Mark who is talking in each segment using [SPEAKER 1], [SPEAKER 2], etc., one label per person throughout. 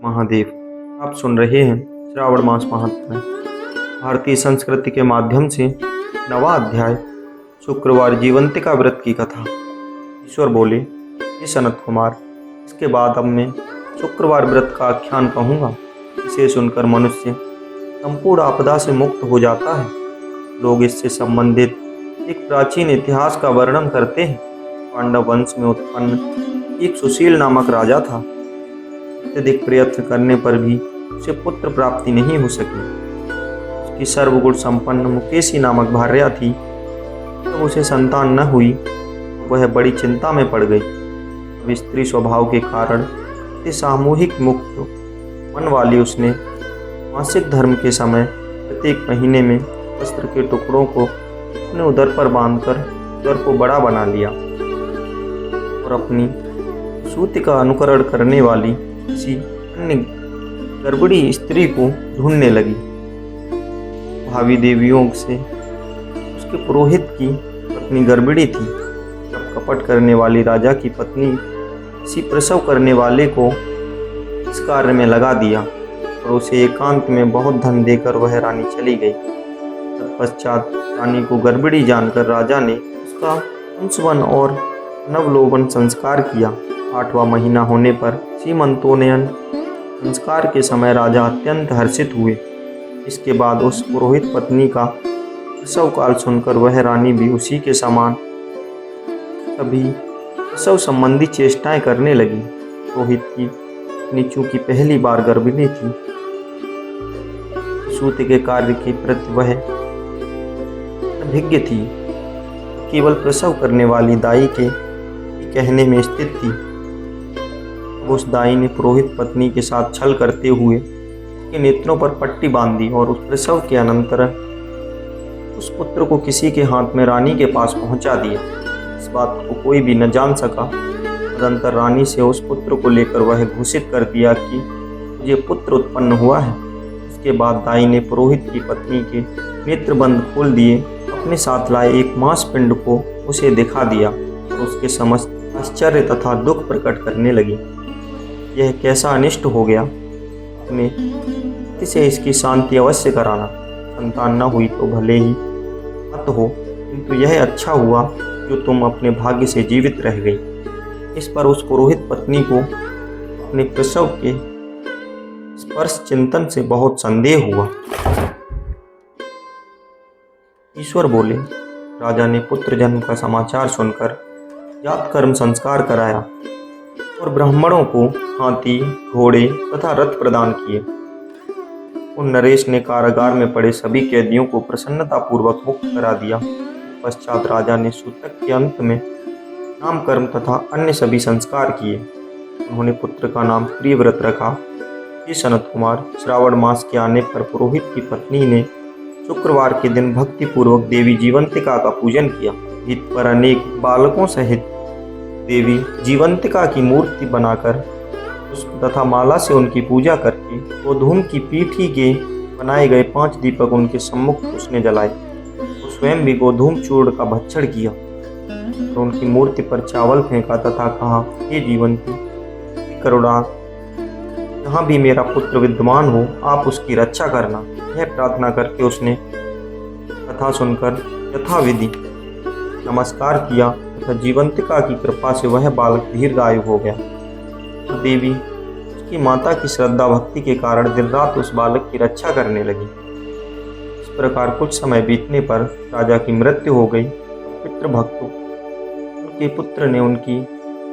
[SPEAKER 1] महादेव। आप सुन रहे हैं श्रावण मास महात्म्य, भारतीय संस्कृति के माध्यम से नवा अध्याय, शुक्रवार जीवंतिका व्रत की कथा। ईश्वर बोले, हे सनत कुमार, इसके बाद अब मैं शुक्रवार व्रत का आख्यान कहूँगा। इसे सुनकर मनुष्य संपूर्ण आपदा से मुक्त हो जाता है। लोग इससे संबंधित एक प्राचीन इतिहास का वर्णन करते हैं। पांडव वंश में उत्पन्न एक सुशील नामक राजा था। अत्यधिक प्रयत्न करने पर भी उसे पुत्र प्राप्ति नहीं हो सकी। उसकी सर्वगुण संपन्न मुकेशी नामक भार्या थी। जब उसे संतान न हुई तो वह बड़ी चिंता में पड़ गई। अब स्त्री स्वभाव के कारण इतने सामूहिक मुक्त मन वाली उसने मासिक धर्म के समय प्रत्येक महीने में वस्त्र के टुकड़ों को अपने उदर पर बांधकर उदर को बड़ा बना लिया और अपनी सूति का अनुकरण करने वाली किसी अन्य गर्भणी स्त्री को ढूंढने लगी। भावी देवियों से उसके पुरोहित की पत्नी गर्भणी थी। अब कपट करने वाली राजा की पत्नी किसी प्रसव करने वाले को इस कार्य में लगा दिया और उसे एकांत में बहुत धन देकर वह रानी चली गई। तत्पश्चात रानी को गर्भणी जानकर राजा ने उसका अंशवन और नवलोभन संस्कार किया। 8वां महीना होने पर सीमंतोन्नयन संस्कार के समय राजा अत्यंत हर्षित हुए। इसके बाद उस पुरोहित पत्नी का प्रसव काल सुनकर वह रानी भी उसी के समान सभी प्रसव संबंधी चेष्टाएं करने लगी। पुरोहित की पत्नी चूंकि पहली बार गर्भिणी थी, सूत के कार्य के प्रति वह अभिज्ञ थी, केवल प्रसव करने वाली दाई के कहने में स्थित थी। उस दाई ने पुरोहित पत्नी के साथ छल करते हुए उसके नेत्रों पर पट्टी बांधी और उस प्रसव के अनंतर उस पुत्र को किसी के हाथ में रानी के पास पहुंचा दिया। इस बात को कोई भी न जान सका। तदंतर रानी से उस पुत्र को लेकर वह घोषित कर दिया कि मुझे पुत्र उत्पन्न हुआ है। इसके बाद दाई ने पुरोहित की पत्नी के नेत्रबंद खोल दिए, अपने साथ लाए एक मांस पिंड को उसे दिखा दिया और उसके समस्त आश्चर्य तथा दुख प्रकट करने लगी। यह कैसा अनिष्ट हो गया, अपने इसे इसकी शांति अवश्य कराना। संतान न हुई तो भले ही मत हो, किंतु यह अच्छा हुआ जो तुम अपने भाग्य से जीवित रह गई। इस पर उस पुरोहित पत्नी को अपने प्रसव के स्पर्श चिंतन से बहुत संदेह हुआ। ईश्वर बोले, राजा ने पुत्र जन्म का समाचार सुनकर जात कर्म संस्कार कराया और ब्राह्मणों को हाथी, घोड़े तथा रथ प्रदान किए। उन नरेश ने कारागार में पड़े सभी कैदियों को प्रसन्नता पूर्वक मुक्त करा दिया। पश्चात राजा ने सूतक के अंत में नामकर्म तथा अन्य सभी संस्कार किए। उन्होंने पुत्र का नाम प्रियव्रत रखा। हे सनत कुमार, श्रावण मास के आने पर पुरोहित की पत्नी ने शुक्रवार के दिन भक्ति पूर्वक देवी जीवंतिका का पूजन किया। भित पर अनेक बालकों सहित देवी जीवंतिका की मूर्ति बनाकर पुष्प तथा माला से उनकी पूजा करके गोधूम की पीठी के बनाए गए 5 दीपक उनके सम्मुख उसने जलाए और स्वयं भी गोधूम चूर्ण का भक्षण किया और उनकी मूर्ति पर चावल फेंका तथा कहा, हे जीवंती, करुणा, जहाँ भी मेरा पुत्र विद्यमान हो आप उसकी रक्षा करना। यह प्रार्थना करके उसने कथा सुनकर यथाविधि नमस्कार किया तथा जीवंतिका की कृपा से वह बालक दीर्घायु हो गया। तो देवी उसकी माता की श्रद्धा भक्ति के कारण दिन रात उस बालक की रक्षा करने लगी। इस प्रकार कुछ समय बीतने पर राजा की मृत्यु हो गई। पितृभक्तों उनके पुत्र ने उनकी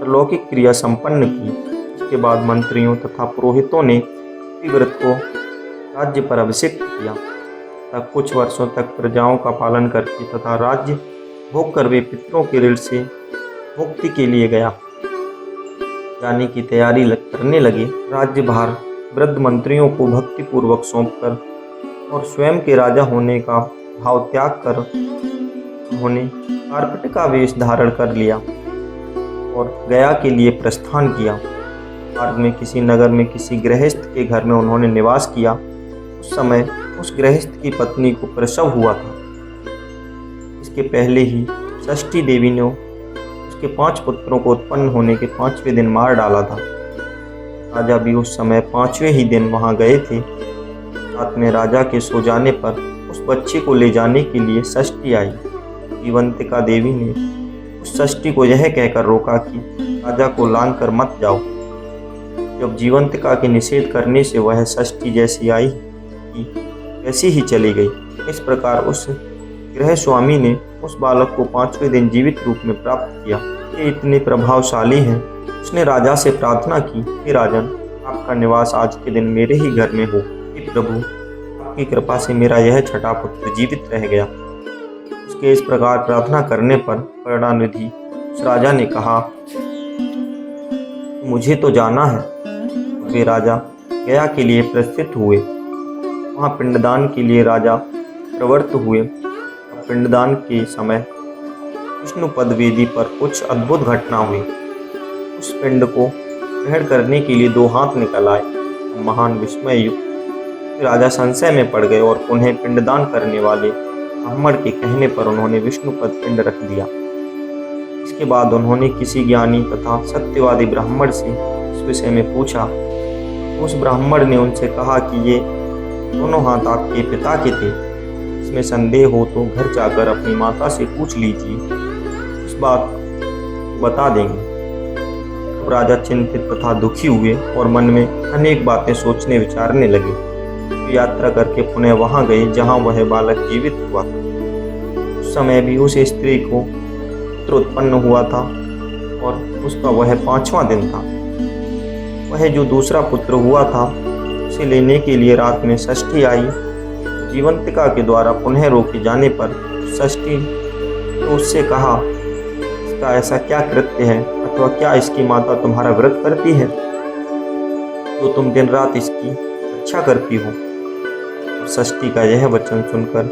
[SPEAKER 1] अलौकिक क्रिया संपन्न की। इसके बाद मंत्रियों तथा पुरोहितों ने व्रत को राज्य पर अभिषिक्त किया तथा कुछ वर्षों तक प्रजाओं का पालन करके तथा राज्य भोग कर वे पितरों के ऋण से मुक्ति के लिए गया जाने की तैयारी करने लगे। राज्य भार वृद्ध मंत्रियों को भक्ति पूर्वक सौंपकर और स्वयं के राजा होने का भाव त्याग कर उन्होंने कार्पट का वेश धारण कर लिया और गया के लिए प्रस्थान किया। मार्ग में किसी नगर में किसी गृहस्थ के घर में उन्होंने निवास किया। उस समय उस गृहस्थ की पत्नी को प्रसव हुआ था। इसके पहले ही षष्ठी देवी ने उसके 5 पुत्रों को उत्पन्न होने के 5वें दिन मार डाला था। राजा भी उस समय 5वें ही दिन वहां गए थे। रात में राजा के सो जाने पर उस बच्चे को ले जाने के लिए षष्ठी आई। जीवंतिका देवी ने उस षष्ठी को यह कहकर रोका कि राजा को लांग कर मत जाओ। जब जीवंतिका के निषेध करने से वह षष्ठी जैसी आई कि वैसी ही चली गई। इस प्रकार उस गृह स्वामी ने उस बालक को 5वें दिन जीवित रूप में प्राप्त किया। ये इतने प्रभावशाली हैं। उसने राजा से प्रार्थना की, हे राजन, आपका निवास आज के दिन मेरे ही घर में हो। हे प्रभु, आपकी कृपा से मेरा यह छठा पुत्र जीवित रह गया। उसके इस प्रकार प्रार्थना करने पर करुणानिधि उस राजा ने कहा, मुझे तो जाना है। वे राजा गया के लिए प्रस्थित हुए। वहाँ पिंडदान के लिए राजा प्रवृत्त हुए। पिंडदान के समय विष्णुपद वेदी पर कुछ अद्भुत घटना हुई। उस पिंड को ग्रहण करने के लिए 2 हाथ निकल आए। महान विस्मय युक्त राजा संशय में पड़ गए और उन्हें पिंडदान करने वाले ब्राह्मण के कहने पर उन्होंने विष्णुपद पिंड रख दिया। इसके बाद उन्होंने किसी ज्ञानी तथा सत्यवादी ब्राह्मण से इस विषय में पूछा। उस ब्राह्मण ने उनसे कहा कि ये दोनों हाथ आपके पिता के थे। इसमें संदेह हो तो घर जाकर अपनी माता से पूछ लीजिए, इस बात बता देंगे। तो राजा चिंतित तथा दुखी हुए और मन में अनेक बातें सोचने विचारने लगे। तो यात्रा करके पुनः वहां गए जहां वह बालक जीवित हुआ। उस समय भी उस स्त्री को पुत्र उत्पन्न हुआ था और उसका वह 5वां दिन था। वह जो दूसरा पुत्र हुआ था उसे लेने के लिए रात में षष्ठी आई। जीवंतिका के द्वारा पुनः रोके जाने पर षष्ठी तो उससे कहा, इसका ऐसा क्या कृत्य है अथवा क्या इसकी माता तुम्हारा व्रत करती है जो तुम दिन रात इसकी रक्षा करती हो। और षष्ठी का यह वचन सुनकर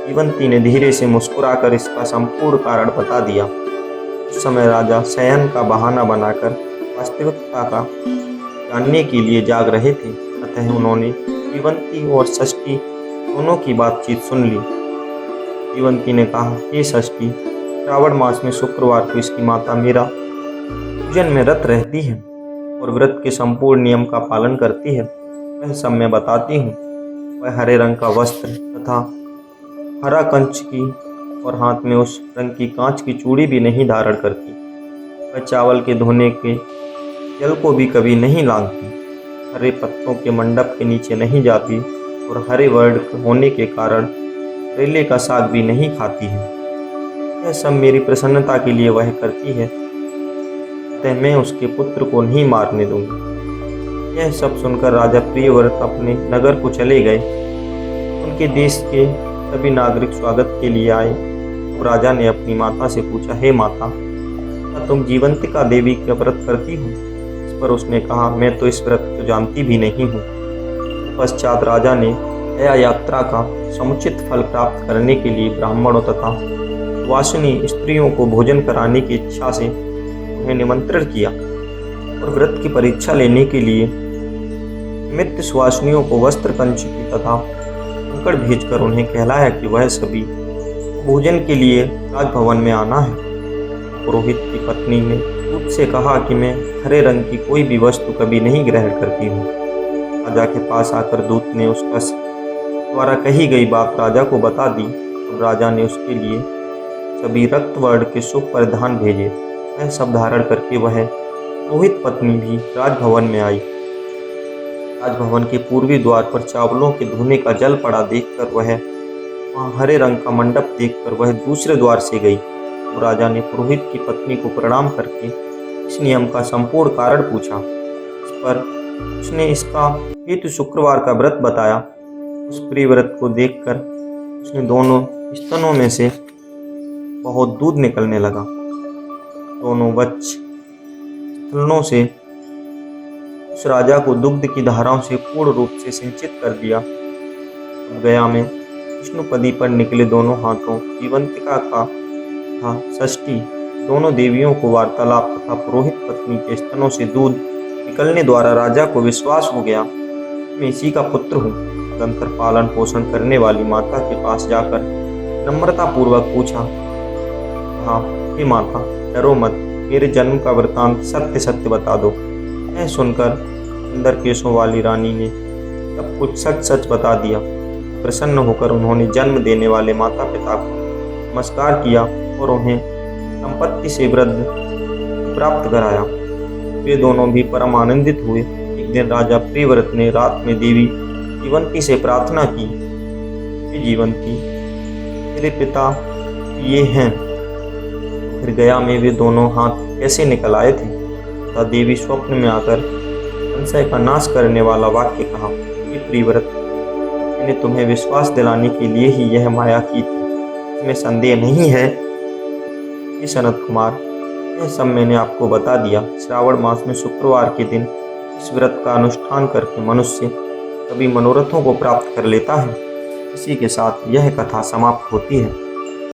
[SPEAKER 1] जीवंती ने धीरे से मुस्कुराकर इसका संपूर्ण कारण बता दिया। उस समय राजा शयन का बहाना बनाकर वास्तविकता का जानने के लिए जाग रहे थे। अतः उन्होंने जीवंती और षष्ठी दोनों की बातचीत सुन ली। जीवंती ने कहा, हे षष्ठी, श्रावण मास में शुक्रवार को इसकी माता मेरा पूजन में रत रहती है और व्रत के संपूर्ण नियम का पालन करती है। वह सब मैं बताती हूँ। वह हरे रंग का वस्त्र तथा हरा कंच की और हाथ में उस रंग की कांच की चूड़ी भी नहीं धारण करती। वह चावल के धोने के जल को भी कभी नहीं लांघती। हरे पत्तों के मंडप के नीचे नहीं जाती और हरे वर्ण होने के कारण करेले का साग भी नहीं खाती है। यह सब मेरी प्रसन्नता के लिए वह करती है, अतः मैं उसके पुत्र को नहीं मारने दूंगी। यह सब सुनकर राजा प्रियव्रत अपने नगर को चले गए। उनके देश के सभी नागरिक स्वागत के लिए आए। तो राजा ने अपनी माता से पूछा, हे माता, क्या तुम जीवंतिका देवी का व्रत करती हो? इस पर उसने कहा, मैं तो इस व्रत को जानती भी नहीं हूँ। पश्चात राजा ने यह यात्रा का समुचित फल प्राप्त करने के लिए ब्राह्मणों तथा वासिनी स्त्रियों को भोजन कराने की इच्छा से उन्हें निमंत्रण किया और व्रत की परीक्षा लेने के लिए निमित्त सुवासिनियों को वस्त्र कंच की तथा कंकड़ भेजकर उन्हें कहलाया कि वह सभी भोजन के लिए राजभवन में आना है। पुरोहित की पत्नी ने दूत से कहा कि मैं हरे रंग की कोई भी वस्तु कभी नहीं ग्रहण करती हूँ। राजा के पास आकर दूत ने उसका द्वारा कही गई बात राजा को बता दी। तब राजा ने उसके लिए सभी रक्त वर्ण के शुभ परिधान भेजे। वह सब धारण करके वह पुरोहित पत्नी भी राजभवन में आई। राजभवन के पूर्वी द्वार पर चावलों के धोने का जल पड़ा देखकर वहाँ हरे रंग का मंडप देखकर वह दूसरे द्वार से गई। तो राजा ने पुरोहित की पत्नी को प्रणाम करके इस नियम का संपूर्ण कारण पूछा। इस पर उसने इसका हेतु शुक्रवार का व्रत बताया। उस प्रिय व्रत को देखकर उसने दोनों स्तनों में से बहुत दूध निकलने लगा। दोनों वक्ष स्थलों से उस राजा को दुग्ध की धाराओं से पूर्ण रूप से सिंचित कर दिया। गया में विष्णुपदी पर निकले दोनों हाथों जीवंतिका का तथा षष्ठी दोनों देवियों को वार्तालाप तथा पुरोहित पत्नी के स्तनों से दूध निकलने द्वारा राजा को विश्वास हो गया मैं इसी का पुत्र हूँ। निरंतर पालन पोषण करने वाली माता के पास जाकर नम्रता पूर्वक पूछा, हाँ हे माता, डरो मत, मेरे जन्म का वृतांत सत्य सत्य बता दो। यह सुनकर सुंदर केशों वाली रानी ने सब कुछ सच सच बता दिया। प्रसन्न होकर उन्होंने जन्म देने वाले माता पिता को नमस्कार किया और उन्हें संपत्ति से वृद्ध प्राप्त कराया। वे दोनों भी परम आनंदित हुए। एक दिन राजा प्रियव्रत ने रात में देवी जीवंती से प्रार्थना की, हे जीवंती, तेरे पिता ये हैं, फिर गया में वे दोनों हाथ कैसे निकल आए थे? तथा देवी स्वप्न में आकर संशय का नाश करने वाला वाक्य कहा, हे प्रियव्रत, मैंने तुम्हें विश्वास दिलाने के लिए ही यह माया की थी, इसमें संदेह नहीं है। हे सनत कुमार, यह सब मैंने आपको बता दिया। श्रावण मास में शुक्रवार के दिन इस व्रत का अनुष्ठान करके मनुष्य सभी मनोरथों को प्राप्त कर लेता है। इसी के साथ यह कथा समाप्त होती है।